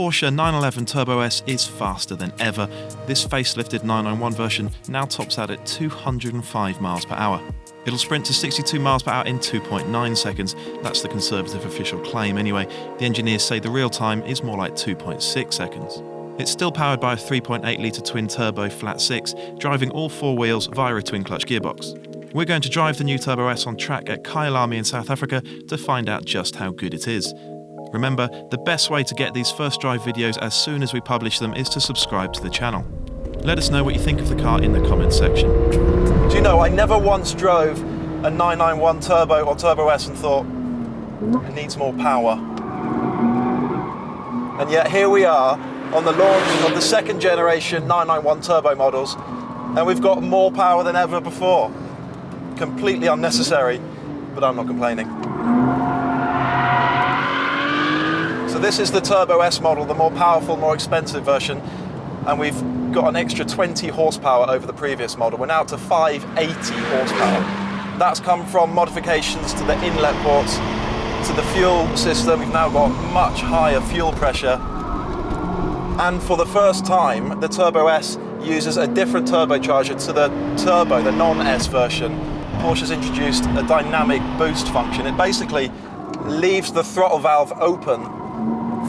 Porsche 911 Turbo S is faster than ever. This facelifted 991 version now tops out at 205 miles per hour. It'll sprint to 62 miles per hour in 2.9 seconds. That's the conservative official claim anyway. The engineers say the real time is more like 2.6 seconds. It's still powered by a 3.8-litre twin-turbo flat-six, driving all four wheels via a twin-clutch gearbox. We're going to drive the new Turbo S on track at Kyalami in South Africa to find out just how good it is. Remember, the best way to get these first drive videos as soon as we publish them is to subscribe to the channel. Let us know what you think of the car in the comments section. Do you know, I never once drove a 991 Turbo or Turbo S and thought, it needs more power. And yet here we are on the launch of the second generation 991 Turbo models, and we've got more power than ever before. Completely unnecessary, but I'm not complaining. So this is the Turbo S model, the more powerful, more expensive version, and we've got an extra 20 horsepower over the previous model. We're now up to 580 horsepower. That's come from modifications to the inlet ports, to the fuel system. We've now got much higher fuel pressure. And for the first time, the Turbo S uses a different turbocharger to the Turbo, the non-S version. Porsche's introduced a dynamic boost function. It basically leaves the throttle valve open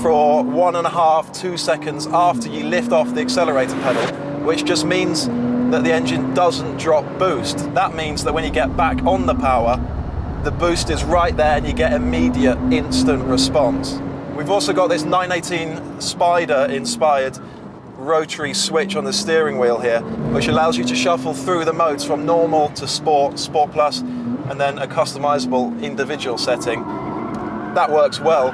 for 1.5 to 2 seconds after you lift off the accelerator pedal, which just means that the engine doesn't drop boost. That means that when you get back on the power, the boost is right there and you get immediate, instant response. We've also got this 918 Spider-inspired rotary switch on the steering wheel here, which allows you to shuffle through the modes from normal to sport, sport plus, and then a customizable individual setting. That works well.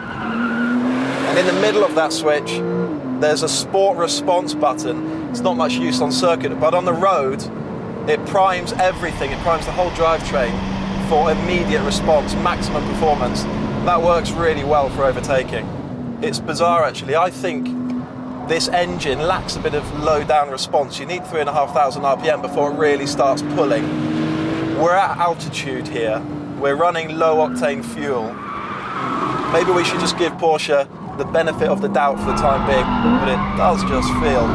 And in the middle of that switch, there's a sport response button. It's not much use on circuit, but on the road, it primes everything. It primes the whole drivetrain for immediate response, maximum performance. That works really well for overtaking. It's bizarre actually. I think this engine lacks a bit of low down response. You need 3,500 RPM before it really starts pulling. We're at altitude here. We're running low octane fuel. Maybe we should just give Porsche the benefit of the doubt for the time being, but it does just feel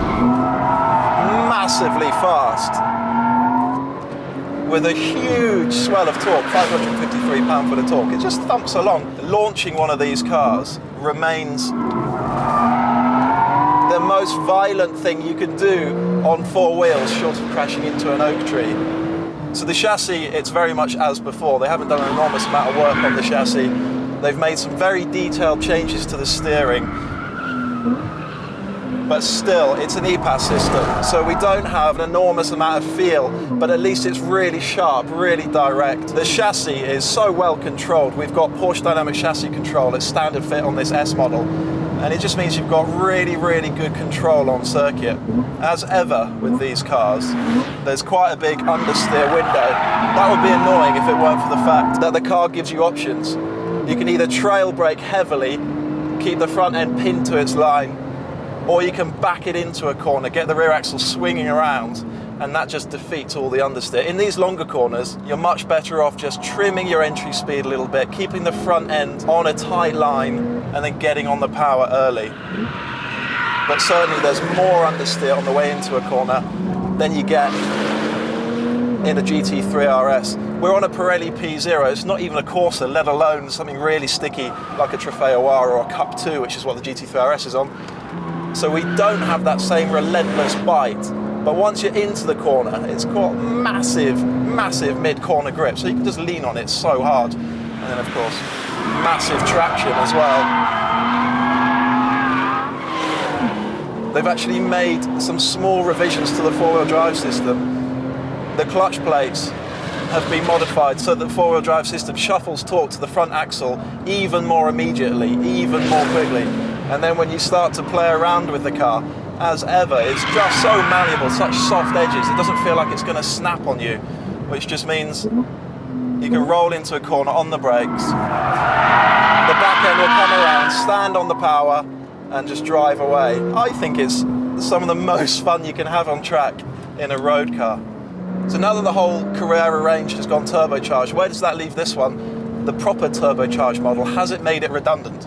massively fast with a huge swell of torque, 553 pound-foot of torque. It just thumps along. Launching one of these cars remains the most violent thing you can do on four wheels, short of crashing into an oak tree. So the chassis, it's very much as before. They haven't done an enormous amount of work on the chassis. They've made some very detailed changes to the steering, but still, it's an E-Pass system, so we don't have an enormous amount of feel, but at least it's really sharp, really direct. The chassis is so well controlled. We've got Porsche Dynamic Chassis Control. It's standard fit on this S model, and it just means you've got really, really good control on circuit. As ever with these cars, there's quite a big understeer window. That would be annoying if it weren't for the fact that the car gives you options. You can either trail brake heavily, keep the front end pinned to its line, or you can back it into a corner, get the rear axle swinging around, and that just defeats all the understeer. In these longer corners, you're much better off just trimming your entry speed a little bit, keeping the front end on a tight line, and then getting on the power early. But certainly there's more understeer on the way into a corner than you get in a GT3 RS. We're on a Pirelli P0, it's not even a Corsa, let alone something really sticky like a Trofeo R or a Cup 2, which is what the GT3 RS is on. So we don't have that same relentless bite. But once you're into the corner, it's got massive, massive mid-corner grip, so you can just lean on it so hard. And then of course, massive traction as well. They've actually made some small revisions to the four-wheel drive system. The clutch plates have been modified so that the four-wheel drive system shuffles torque to the front axle even more immediately, even more quickly. And then when you start to play around with the car, as ever, it's just so malleable, such soft edges, it doesn't feel like it's going to snap on you, which just means you can roll into a corner on the brakes, the back end will come around, stand on the power, and just drive away. I think it's some of the most fun you can have on track in a road car. So now that the whole Carrera range has gone turbocharged, where does that leave this one? The proper turbocharged model, has it made it redundant?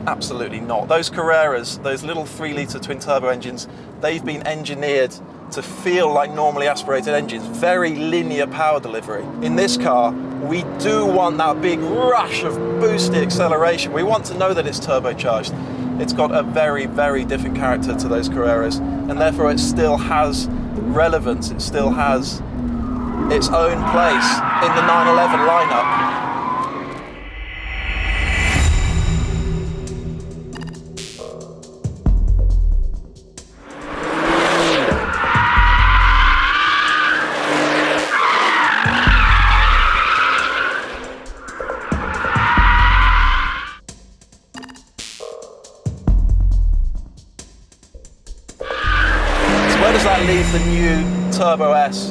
Absolutely not. Those Carreras, those little 3-litre twin-turbo engines, they've been engineered to feel like normally aspirated engines, very linear power delivery. In this car, we do want that big rush of boosted acceleration. We want to know that it's turbocharged. It's got a very, very different character to those Carreras, and therefore it still has relevance, it still has its own place in the 911 lineup. Where does that leave the new Turbo S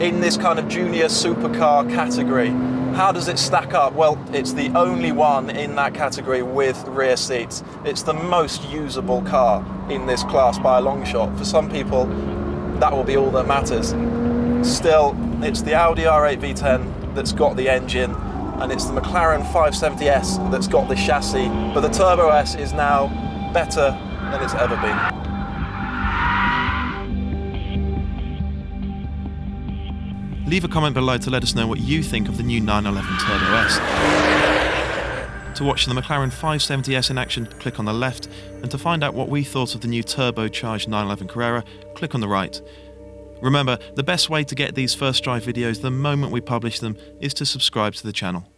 in this kind of junior supercar category? How does it stack up? Well, it's the only one in that category with rear seats. It's the most usable car in this class by a long shot. For some people, that will be all that matters. Still, it's the Audi R8 V10 that's got the engine, and it's the McLaren 570S that's got the chassis, but the Turbo S is now better than it's ever been. Leave a comment below to let us know what you think of the new 911 Turbo S. To watch the McLaren 570S in action, click on the left, and to find out what we thought of the new turbocharged 911 Carrera, click on the right. Remember, the best way to get these first drive videos the moment we publish them is to subscribe to the channel.